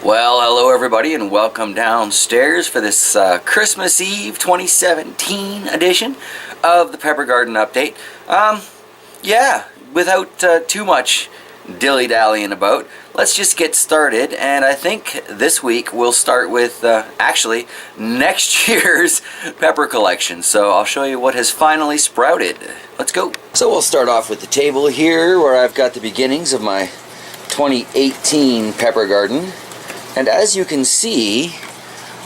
Well, hello everybody and welcome downstairs for this Christmas Eve 2017 edition of the Pepper Garden Update. Yeah, without too much dilly-dallying about, let's just get started. And I think this week we'll start with actually next year's pepper collection. So I'll show you what has finally sprouted. Let's go. So we'll start off with the table here where I've got the beginnings of my 2018 pepper garden. And as you can see,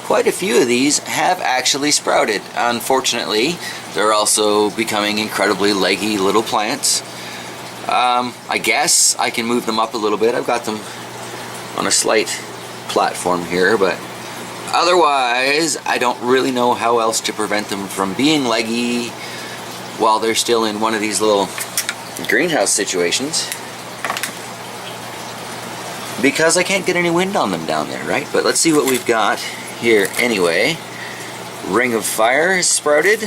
quite a few of these have actually sprouted. Unfortunately, they're also becoming incredibly leggy little plants. I guess I can move them up a little bit. I've got them on a slight platform here, but otherwise, I don't really know how else to prevent them from being leggy while they're still in one of these little greenhouse situations. Because I can't get any wind on them down there, right? But let's see what we've got here anyway. Ring of Fire has sprouted.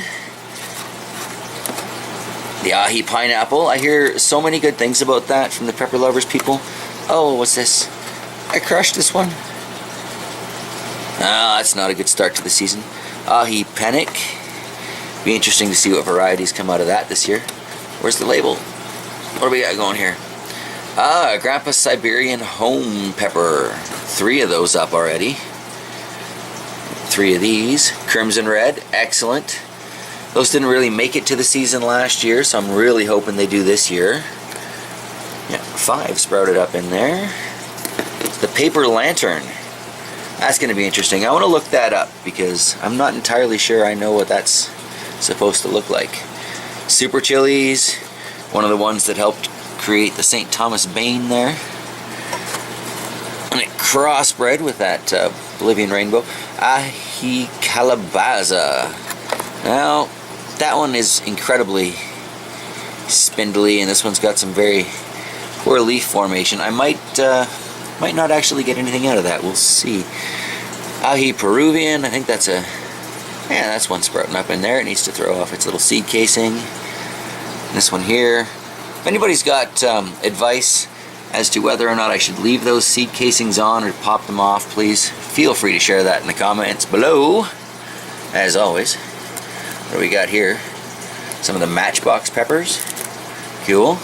The ahi pineapple. I hear so many good things about that from the pepper lovers people. Oh, what's this? I crushed this one. Ah, that's not a good start to the season. Ahi panic. Be interesting to see what varieties come out of that this year. Where's the label? What do we got going here? Ah, Grandpa's Siberian Home Pepper. 3 of those up already. 3 of these. Crimson Red, excellent. Those didn't really make it to the season last year, so I'm really hoping they do this year. Yeah, 5 sprouted up in there. The Paper Lantern. That's going to be interesting. I want to look that up because I'm not entirely sure I know what that's supposed to look like. Super Chilies, one of the ones that helped create the St. Thomas Bane there. And it crossbred with that Bolivian rainbow. Ahi Calabaza. Now, that one is incredibly spindly, and this one's got some very poor leaf formation. I might not actually get anything out of that. We'll see. Ahi Peruvian. I think that's that's one sprouting up in there. It needs to throw off its little seed casing. This one here. If anybody's got advice as to whether or not I should leave those seed casings on or pop them off, please feel free to share that in the comments below. As always. What do we got here? Some of the Matchbox peppers. Cool.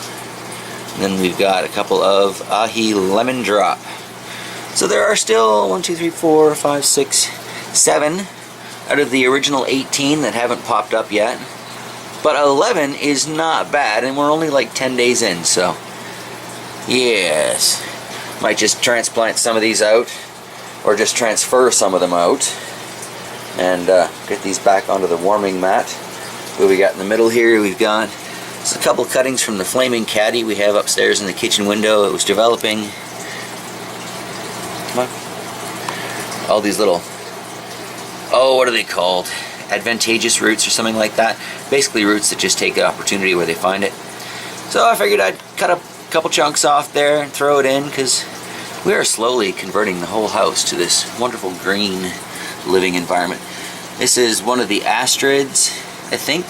And then we've got a couple of Ahi Lemon Drop. So there are still 1, 2, 3, 4, 5, 6, 7 out of the original 18 that haven't popped up yet. But 11 is not bad, and we're only like 10 days in, so yes. Might just transplant some of these out, or just transfer some of them out, and get these back onto the warming mat. What we got in the middle here, we've got a couple cuttings from the Flaming Caddy we have upstairs in the kitchen window. It was developing. Come on. All these little, oh, what are they called? Advantageous roots or something like that. Basically roots that just take the opportunity where they find it. So I figured I'd cut a couple chunks off there and throw it in because we are slowly converting the whole house to this wonderful green living environment. This is one of the Astrids, I think.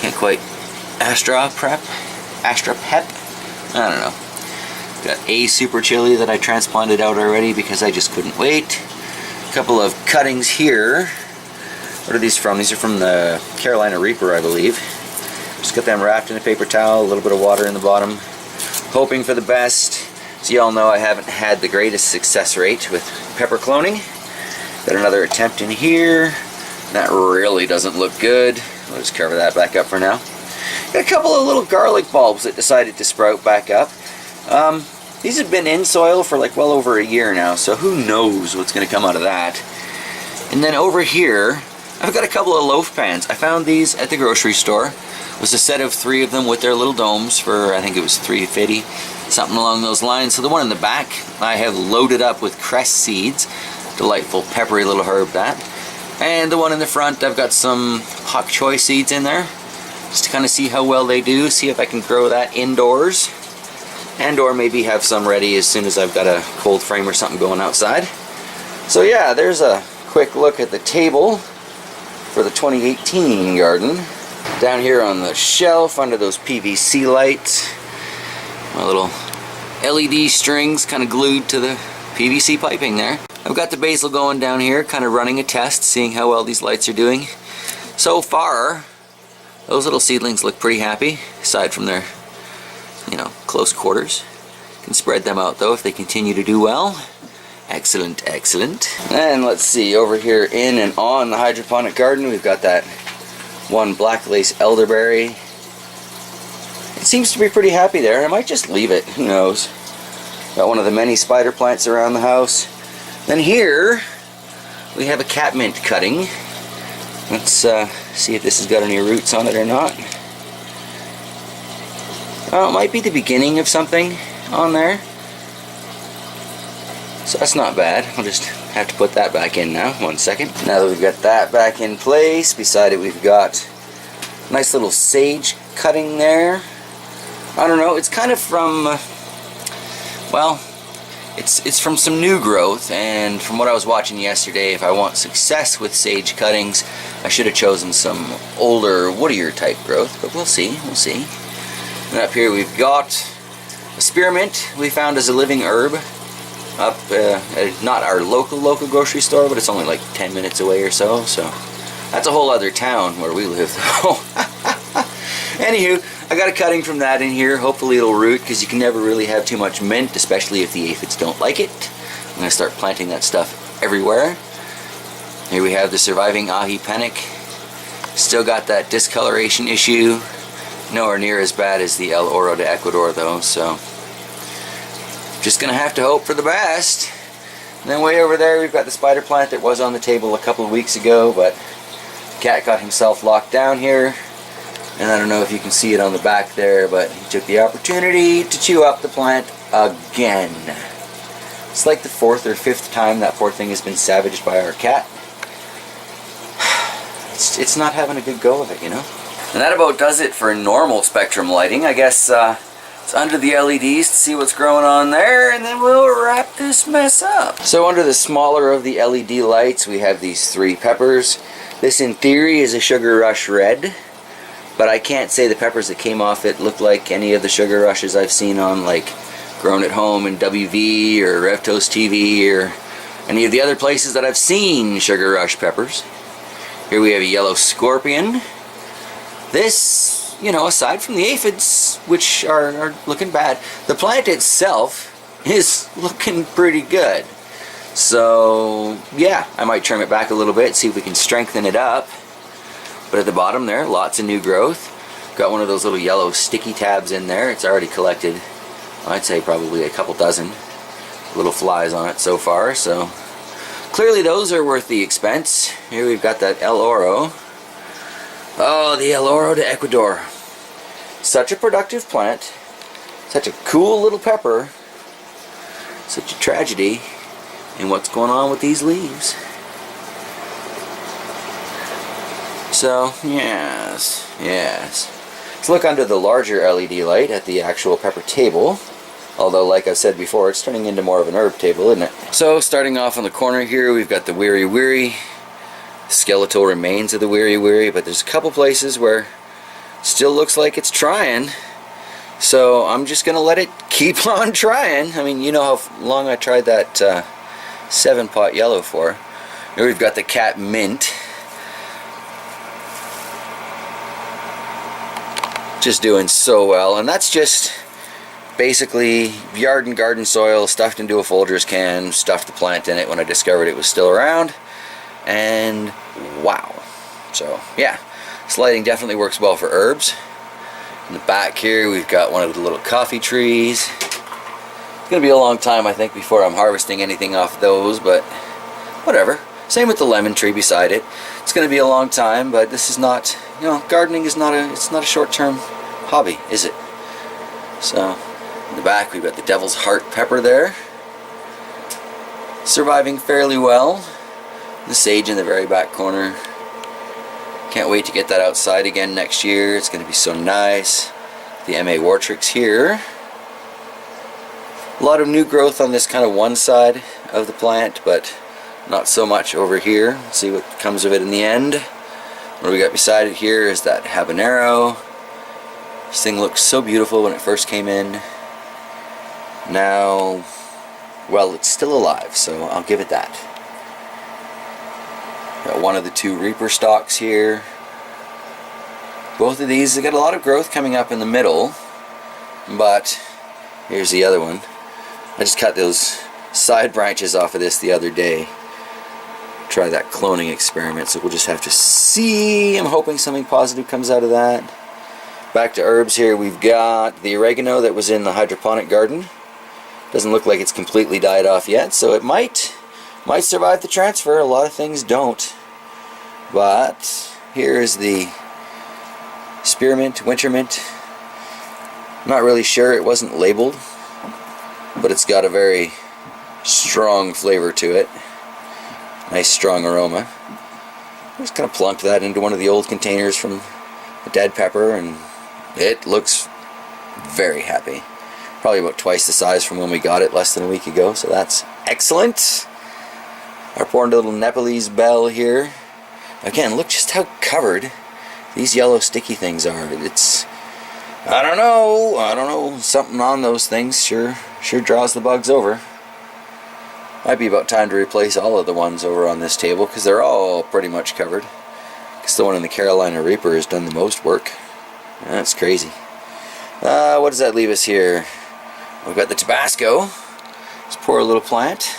Can't quite. Astra Pep? I don't know. Got a Super Chili that I transplanted out already because I just couldn't wait. A couple of cuttings here. What are these from? These are from the Carolina Reaper, I believe. Just got them wrapped in a paper towel, a little bit of water in the bottom. Hoping for the best. As you all know, I haven't had the greatest success rate with pepper cloning. Got another attempt in here. That really doesn't look good. We'll just cover that back up for now. Got a couple of little garlic bulbs that decided to sprout back up. These have been in soil for like well over a year now, so who knows what's going to come out of that. And then over here, I've got a couple of loaf pans. I found these at the grocery store. It was a set of 3 of them with their little domes for, I think it was $3.50, something along those lines. So the one in the back, I have loaded up with cress seeds. Delightful, peppery little herb that. And the one in the front, I've got some pak choy seeds in there. Just to kind of see how well they do, see if I can grow that indoors. And or maybe have some ready as soon as I've got a cold frame or something going outside. So yeah, there's a quick look at the table for the 2018 garden. Down here on the shelf under those PVC lights, my little LED strings kind of glued to the PVC piping there. I've got the basil going down here, kind of running a test, seeing how well these lights are doing. So far, those little seedlings look pretty happy, aside from their, close quarters. Can spread them out though if they continue to do well. Excellent, excellent. And let's see, over here in and on the hydroponic garden, we've got that one black lace elderberry. It seems to be pretty happy there. I might just leave it, who knows. Got one of the many spider plants around the house. Then here, we have a catmint cutting. Let's see if this has got any roots on it or not. Oh, it might be the beginning of something on there. So that's not bad. I'll just have to put that back in now. 1 second. Now that we've got that back in place, beside it we've got a nice little sage cutting there. I don't know, it's kind of from, well, it's from some new growth, and from what I was watching yesterday, if I want success with sage cuttings, I should have chosen some older, woodier type growth, but we'll see, we'll see. And up here we've got a spearmint we found as a living herb up at not our local grocery store, but it's only like 10 minutes away or so, so that's a whole other town where we live though. Anywho, I got a cutting from that in here. Hopefully it'll root, because you can never really have too much mint, especially if the aphids don't like it. I'm going to start planting that stuff everywhere. Here we have the surviving ahi panic. Still got that discoloration issue. Nowhere near as bad as the El Oro de Ecuador though, so just going to have to hope for the best. And then way over there we've got the spider plant that was on the table a couple of weeks ago, but the cat got himself locked down here. And I don't know if you can see it on the back there, but he took the opportunity to chew up the plant again. It's like the 4th or 5th time that poor thing has been savaged by our cat. It's not having a good go of it, you know. And that about does it for normal spectrum lighting. I guess it's under the LEDs to see what's growing on there, and then we'll wrap this mess up. So under the smaller of the LED lights, we have these 3 peppers. This in theory is a Sugar Rush Red. But I can't say the peppers that came off it look like any of the Sugar Rushes I've seen on, like, Grown at Home and WV or RevToast TV or any of the other places that I've seen Sugar Rush peppers. Here we have a yellow scorpion. This, aside from the aphids, which are looking bad, the plant itself is looking pretty good. So, yeah, I might trim it back a little bit, see if we can strengthen it up. But at the bottom there, lots of new growth. Got one of those little yellow sticky tabs in there. It's already collected, I'd say probably a couple dozen little flies on it so far. So clearly those are worth the expense. Here we've got that El Oro. Oh, the El Oro de Ecuador. Such a productive plant. Such a cool little pepper. Such a tragedy in what's going on with these leaves. So, yes. Let's look under the larger LED light at the actual pepper table. Although, like I said before, it's turning into more of an herb table, isn't it? So, starting off on the corner here, we've got the Weary Weary. Skeletal remains of the Weary Weary, but there's a couple places where it still looks like it's trying. So, I'm just going to let it keep on trying. I mean, you know how long I tried that 7-pot yellow for. Here we've got the cat mint. Just doing so well, and that's just basically yard and garden soil stuffed into a Folgers can, stuffed the plant in it when I discovered it was still around, and wow. So yeah, this lighting definitely works well for herbs. In the back here we've got one of the little coffee trees. It's gonna be a long time, I think, before I'm harvesting anything off those, but whatever. Same with the lemon tree beside it. It's gonna be a long time, but this is not, gardening is not a short-term hobby, is it? So in the back we've got the Devil's Heart pepper there, surviving fairly well. The sage in the very back corner. Can't wait to get that outside again next year. It's going to be so nice. The M.A. Wartrix here. A lot of new growth on this kind of one side of the plant, but not so much over here. Let's see what comes of it in the end. What we got beside it here is that habanero. This thing looked so beautiful when it first came in. Now, Well, it's still alive, so I'll give it that. Got one of the two Reaper stalks here. Both of these, they got a lot of growth coming up in the middle, but here's the other one. I just cut those side branches off of this the other day. Try that cloning experiment, so we'll just have to see. I'm hoping something positive comes out of that. Back to herbs here, we've got the oregano that was in the hydroponic garden. Doesn't look like it's completely died off yet, so it might survive the transfer. A lot of things don't. But here is the spearmint, wintermint. I'm not really sure, it wasn't labeled, but it's got a very strong flavor to it. Nice strong aroma. I just kind of plunked that into one of the old containers from the dead pepper, and it looks very happy. Probably about twice the size from when we got it less than a week ago, so that's excellent. Our poor little Nepalese bell here. Again, look just how covered these yellow sticky things are. It's, I don't know, something on those things sure draws the bugs over. Might be about time to replace all of the ones over on this table, because they're all pretty much covered. Because the one in the Carolina Reaper has done the most work. That's crazy. What does that leave us here? We've got the Tabasco. This poor little plant.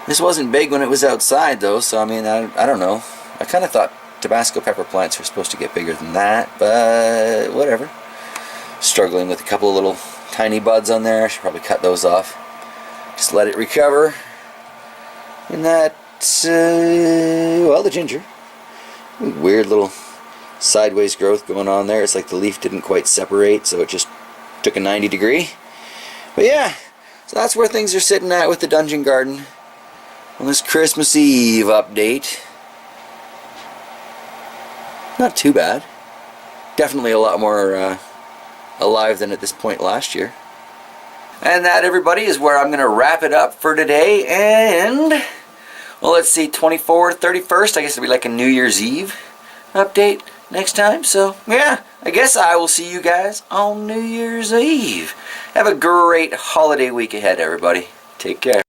This wasn't big when it was outside though, so I mean, I don't know. I kind of thought Tabasco pepper plants were supposed to get bigger than that, but whatever. Struggling with a couple of little tiny buds on there. I should probably cut those off. Just let it recover. And that, well, the ginger. Weird little sideways growth going on there. It's like the leaf didn't quite separate, so it just took a 90 degree. But yeah, so that's where things are sitting at with the dungeon garden on this Christmas Eve update. Not too bad. Definitely a lot more alive than at this point last year. And that, everybody, is where I'm going to wrap it up for today. And, well, let's see, 24th, 31st, I guess it'll be like a New Year's Eve update next time. So, yeah, I guess I will see you guys on New Year's Eve. Have a great holiday week ahead, everybody. Take care.